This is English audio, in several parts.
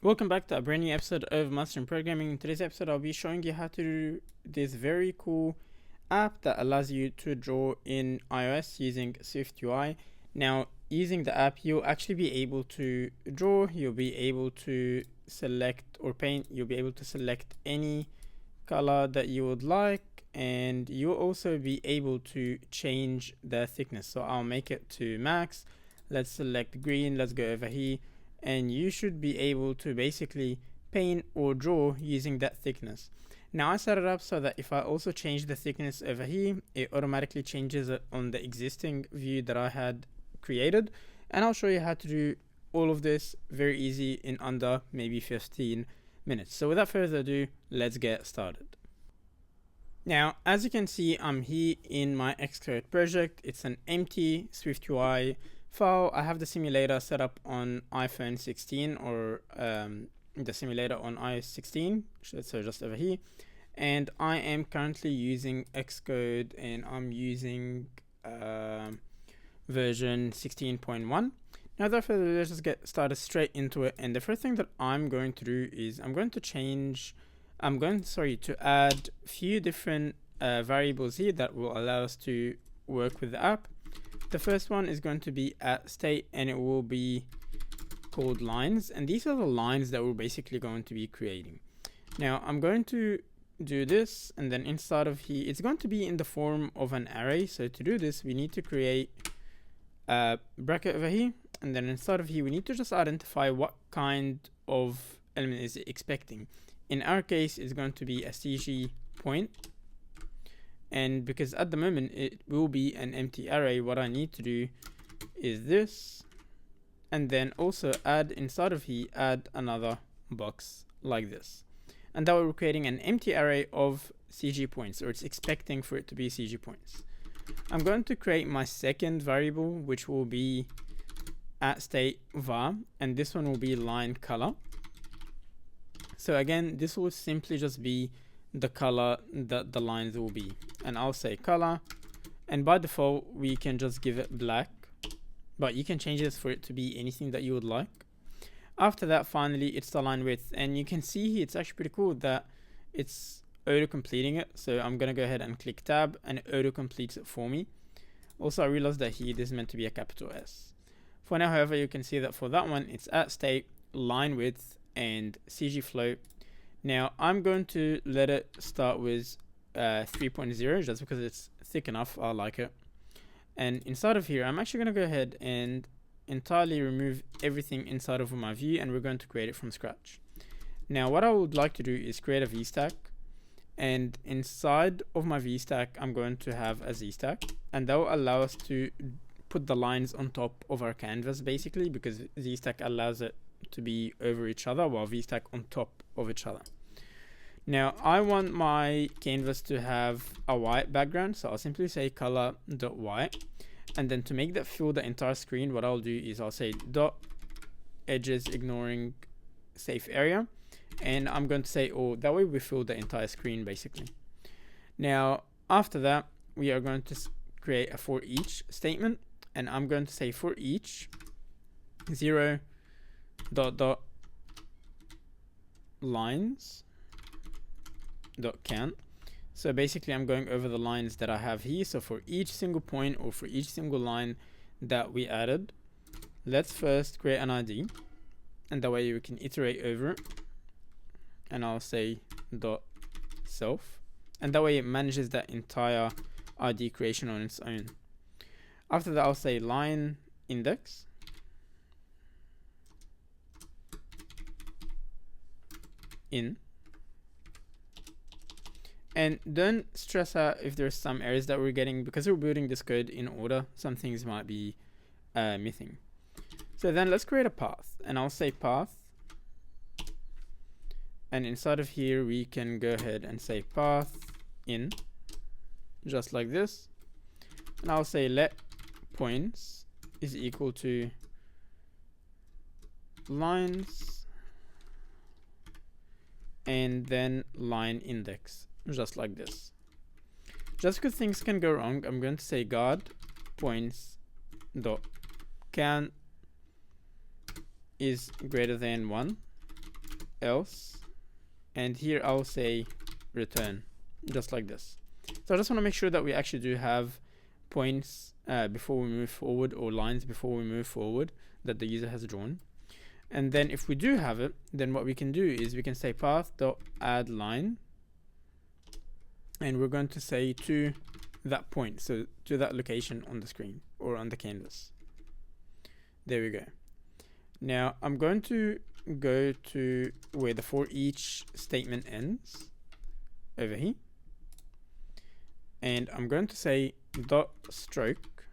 Welcome back to a brand new episode of Mastering Programming. In today's episode, I'll be showing you how to do this very cool app that allows you to draw in iOS using SwiftUI. Now, using the app, you'll actually be able to draw, you'll be able to select or paint, you'll be able to select any color that you would like, and you'll also be able to change the thickness. So I'll make it to max. Let's select green, let's go over here, and you should be able to basically paint or draw using that thickness. Now I set it up so that if I also change the thickness over here, it automatically changes it on the existing view that I had created, and I'll show you how to do all of this very easy in under maybe 15 minutes. So without further ado, let's get started. Now, as you can see, I'm here in my Xcode project. It's an empty SwiftUI file. I have the simulator set up on iPhone 16 or the simulator on iOS 16, so just over here. And I am currently using Xcode, and I'm using version 16.1. Now, without further ado, let's just get started straight into it. And the first thing that I'm going to do is I'm going to add a few different variables here that will allow us to work with the app. The first one is going to be at state, and it will be called lines, and these are the lines that we're basically going to be creating. Now I'm going to do this, and then inside of here it's going to be in the form of an array. So to do this, we need to create a bracket over here, and then inside of here we need to just identify what kind of element is it expecting. In our case, it's going to be a CG point. And because at the moment it will be an empty array, what I need to do is this, and then also add inside of here, add another box like this. And that we're creating an empty array of CG points, or it's expecting for it to be CG points. I'm going to create my second variable, which will be at state var, and this one will be line color. So again, this will simply just be the color that the lines will be, and I'll say color, and by default we can just give it black, but you can change this for it to be anything that you would like. After that, finally, it's the line width, and you can see here it's actually pretty cool that it's auto completing it. So I'm gonna go ahead and click tab, and it auto completes it for me. Also, I realized that here this is meant to be a capital S. For now, however, you can see that for that one it's at state, line width, and CG float. Now I'm going to let it start with 3.0 just because it's thick enough. I like it. And inside of here, I'm actually going to go ahead and entirely remove everything inside of my view, and we're going to create it from scratch. Now what I would like to do is create a VStack, and inside of my VStack I'm going to have a ZStack, and that will allow us to put the lines on top of our canvas basically, because ZStack allows it to be over each other while VStack on top of each other. Now I want my canvas to have a white background, so I'll simply say color.white, and then to make that fill the entire screen, what I'll do is I'll say dot edges ignoring safe area, and I'm going to say that way we fill the entire screen basically. Now after that, we are going to create a for each statement, and I'm going to say for each 0 dot dot lines dot count. So basically I'm going over the lines that I have here. So for each single point, or for each single line that we added, let's first create an ID, and that way we can iterate over it. And I'll say dot self, and that way it manages that entire ID creation on its own. After that, I'll say line index, in, and don't stress out if there's some errors that we're getting, because we're building this code in order. Some things might be missing. So then let's create a path, and I'll say path, and inside of here we can go ahead and say path in, just like this, and I'll say let points is equal to lines, and then line index, just like this. Just because things can go wrong, I'm going to say guard points dot can is greater than 1, else, and here I'll say return, just like this. So I just want to make sure that we actually do have points before we move forward, or lines before we move forward, that the user has drawn. And then if we do have it, then what we can do is we can say path.add line, and we're going to say to that point, so to that location on the screen or on the canvas. There we go. Now I'm going to go to where the for each statement ends, over here, and I'm going to say dot stroke,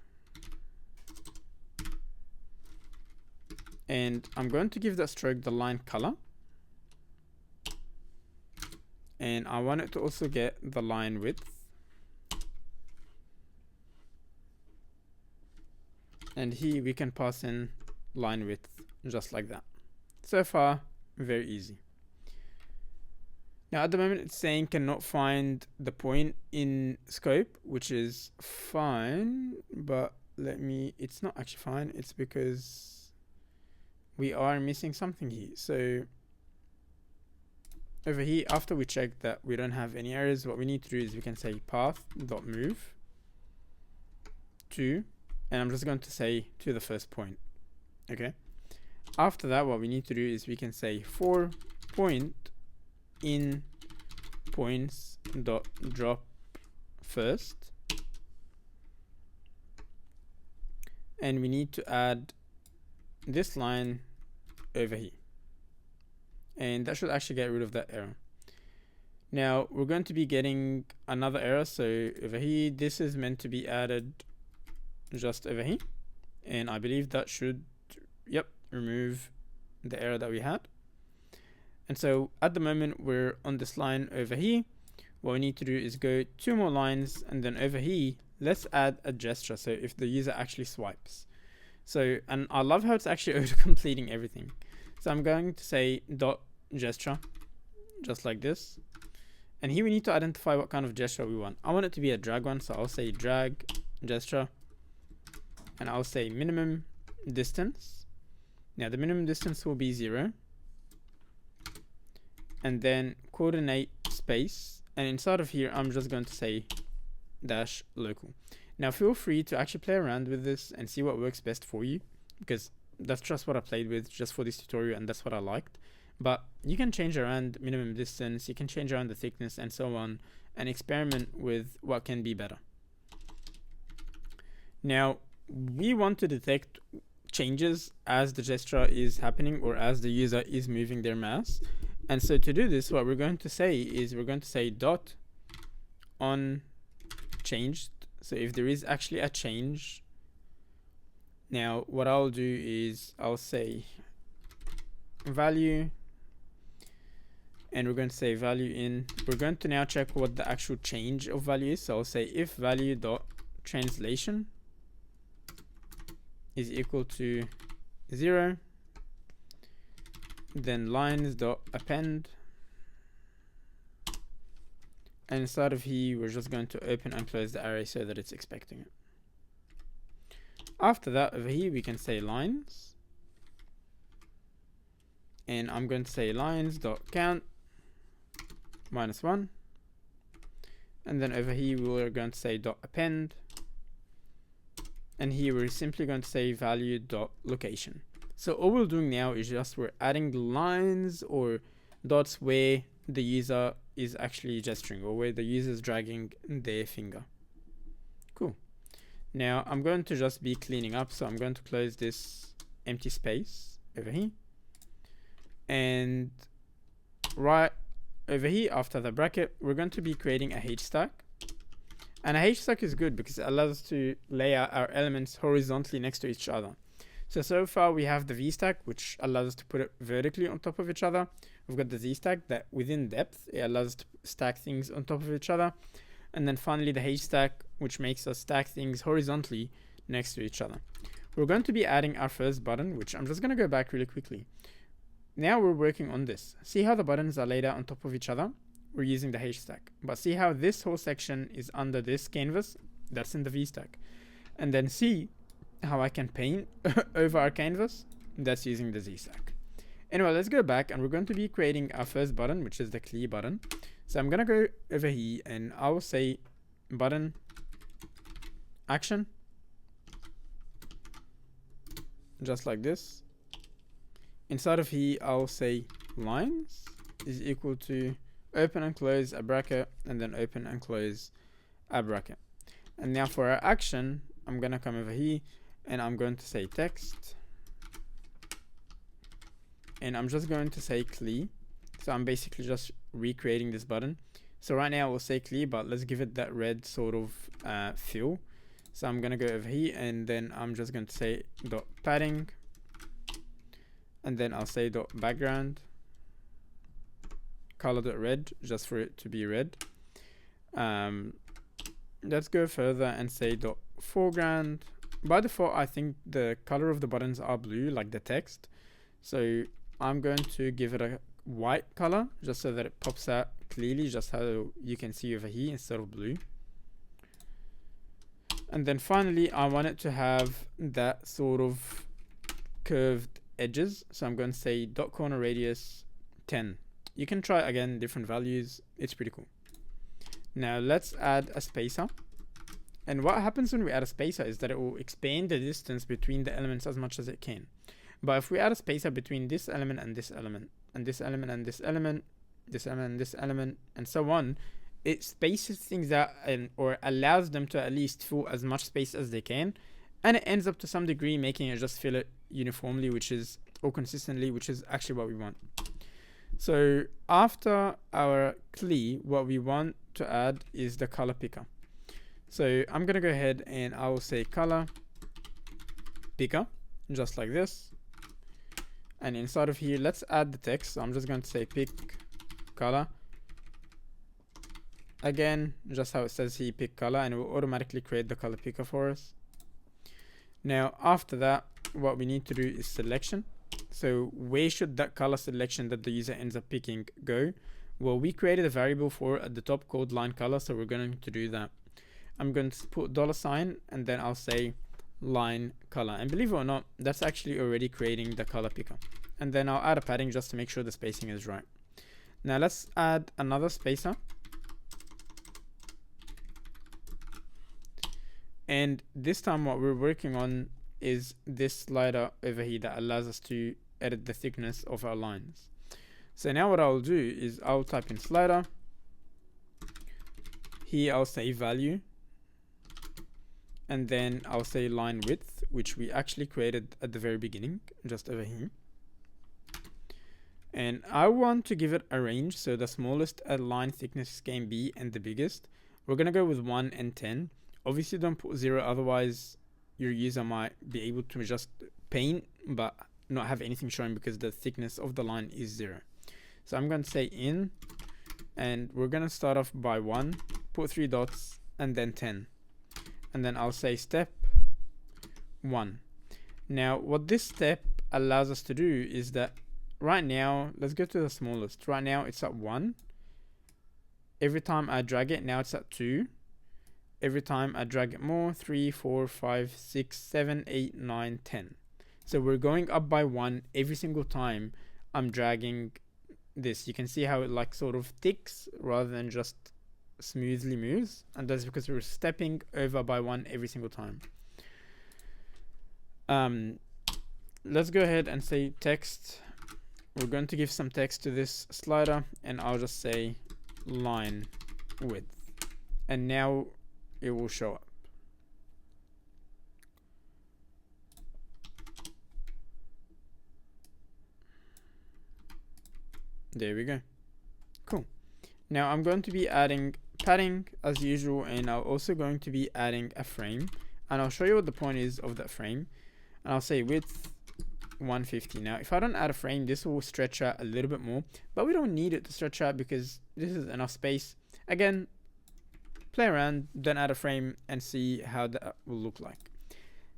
and I'm going to give that stroke the line color, and I want it to also get the line width, and here we can pass in line width just like that. So far, very easy. Now at the moment it's saying cannot find the point in scope, which is fine, but it's not actually fine, it's because we are missing something here. So over here, after we check that we don't have any errors, what we need to do is we can say path.move to, and I'm just going to say to the first point. Okay. After that, what we need to do is we can say for point in points dot drop first, and we need to add this line over here, and that should actually get rid of that error. Now we're going to be getting another error, so over here this is meant to be added just over here, and I believe that should, yep, remove the error that we had. And so at the moment we're on this line over here. What we need to do is go 2 more lines, and then over here let's add a gesture, so if the user actually swipes. So, and I love how it's actually auto completing everything. So I'm going to say dot gesture, just like this, and here we need to identify what kind of gesture we want. I want it to be a drag one, so I'll say drag gesture, and I'll say minimum distance. Now the minimum distance will be 0, and then coordinate space, and inside of here I'm just going to say dash local. Now feel free to actually play around with this and see what works best for you, because that's just what I played with just for this tutorial, and that's what I liked. But you can change around minimum distance, you can change around the thickness and so on, and experiment with what can be better. Now we want to detect changes as the gesture is happening, or as the user is moving their mouse. And so to do this, what we're going to say is we're going to say dot on changed. So if there is actually a change, now what I'll do is I'll say value, and we're going to say value in. We're going to now check what the actual change of value is. So I'll say if value dot translation is equal to 0, then lines dot append, and inside of here we're just going to open and close the array so that it's expecting it. After that, over here we can say lines, and I'm going to say lines dot count -1, and then over here we're going to say dot append, and here we're simply going to say value dot location. So all we're doing now is just we're adding lines or dots where the user is actually gesturing, or where the user is dragging their finger. Cool. Now I'm going to just be cleaning up, so I'm going to close this empty space over here, and right over here after the bracket we're going to be creating a H stack. And a H stack is good because it allows us to lay out our elements horizontally next to each other. So far we have the V stack, which allows us to put it vertically on top of each other. We've got the Z stack that within depth, it allows us to stack things on top of each other. And then finally the H stack, which makes us stack things horizontally next to each other. We're going to be adding our first button, which I'm just going to go back really quickly. Now we're working on this. See how the buttons are laid out on top of each other? We're using the H stack. But see how this whole section is under this canvas? That's in the V stack. And then see how I can paint over our canvas? That's using the Z stack. Anyway, let's go back and we're going to be creating our first button, which is the clear button. So I'm going to go over here and I will say button action, just like this. Inside of here, I'll say lines is equal to open and close a bracket and then open and close a bracket. And now for our action, I'm going to come over here and I'm going to say text. And I'm just going to say clear. So I'm basically just recreating this button. So right now we'll say clear, but let's give it that red sort of feel. So I'm gonna go over here and then I'm just going to say dot padding, and then I'll say dot background color dot red, just for it to be red. Let's go further and say dot foreground. By default, I think the color of the buttons are blue, like the text. So I'm going to give it a white color just so that it pops out clearly, just how you can see over here instead of blue. And then finally, I want it to have that sort of curved edges. So I'm going to say dot corner radius 10. You can try again different values. It's pretty cool. Now let's add a spacer. And what happens when we add a spacer is that it will expand the distance between the elements as much as it can. But if we add a spacer between this element and this element, and this element and this element, this element and this element, and so on, it spaces things out or allows them to at least fill as much space as they can, and it ends up to some degree making it just fill it uniformly, or consistently, which is actually what we want. So after our clear, what we want to add is the color picker. So I'm gonna go ahead and I will say color picker, just like this. And inside of here, let's add the text. So I'm just going to say pick color. Again, just how it says here, pick color, and it will automatically create the color picker for us. Now, after that, what we need to do is selection. So where should that color selection that the user ends up picking go? Well, we created a variable for at the top called line color, so we're going to do that. I'm going to put $, and then I'll say line color, and believe it or not, that's actually already creating the color picker. And then I'll add a padding just to make sure the spacing is right. Now let's add another spacer, and this time what we're working on is this slider over here that allows us to edit the thickness of our lines. So now what I'll do is I'll type in slider. Here I'll say value, and then I'll say line width, which we actually created at the very beginning, just over here. And I want to give it a range, so the smallest a line thickness can be and the biggest. We're gonna go with 1 and 10. Obviously don't put 0, otherwise your user might be able to just paint but not have anything showing because the thickness of the line is 0. So I'm going to say in, and we're going to start off by 1, put 3 dots, and then 10. And then I'll say step 1. Now what this step allows us to do is that right now, let's go to the smallest. Right now it's at 1. Every time I drag it, now it's at 2. Every time I drag it more, 3, 4, 5, 6, 7, 8, 9, 10. So we're going up by 1 every single time I'm dragging this. You can see how it like sort of ticks rather than just smoothly moves, and that's because we're stepping over by 1 every single time. Let's go ahead and say text. We're going to give some text to this slider, and I'll just say line width, and now it will show up. There we go. Cool. Now I'm going to be adding padding as usual, and I'm also going to be adding a frame, and I'll show you what the point is of that frame. And I'll say width 150. Now if I don't add a frame, this will stretch out a little bit more, but we don't need it to stretch out because this is enough space. Again, play around, then add a frame and see how that will look like.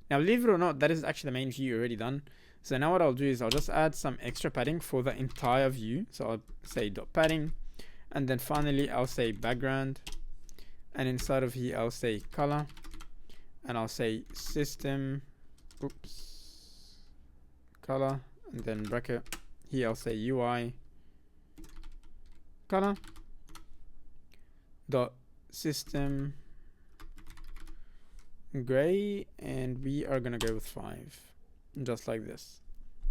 Now believe it or not, that is actually the main view already done. So now what I'll do is I'll just add some extra padding for the entire view. So I'll say dot padding, and then finally I'll say background, and inside of here I'll say color, and I'll say system color, and then bracket Here I'll say UI color dot system gray, and we are gonna go with 5, just like this.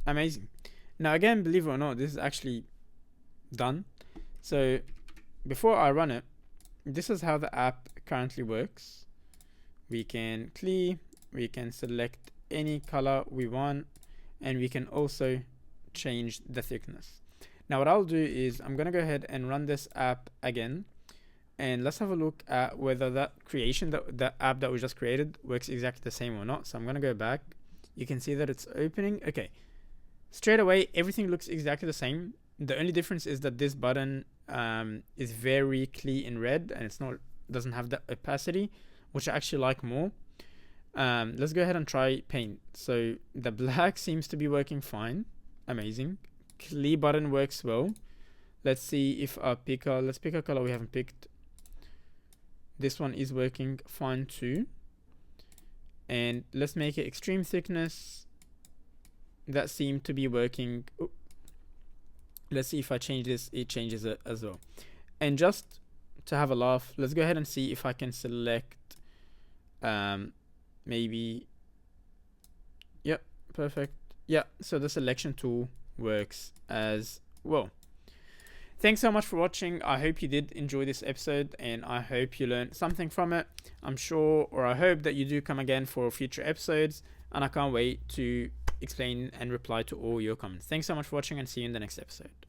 Amazing. Now again, believe it or not, this is actually done. So before I run it, this is how the app currently works. We can clear, we can select any color we want, and we can also change the thickness. Now what I'll do is I'm gonna go ahead and run this app again, and let's have a look at whether that app that we just created works exactly the same or not. So I'm gonna go back. You can see that it's opening. Okay, straight away everything looks exactly the same. The only difference is that this button is very clear in red, and it's not, doesn't have that opacity, which I actually like more. Let's go ahead and try paint. So the black seems to be working fine. Amazing. Clear button works well. Let's see if let's pick a color we haven't picked. This one is working fine too. And let's make it extreme thickness. That seemed to be working. Ooh. Let's see if I change this, it changes it as well. And just to have a laugh, let's go ahead and see if I can select maybe, yep, perfect. Yeah, so the selection tool works as well. Thanks so much for watching. I hope you did enjoy this episode, and I hope you learned something from it. I'm sure, or I hope that you do come again for future episodes, and I can't wait to explain and reply to all your comments. Thanks so much for watching, and see you in the next episode.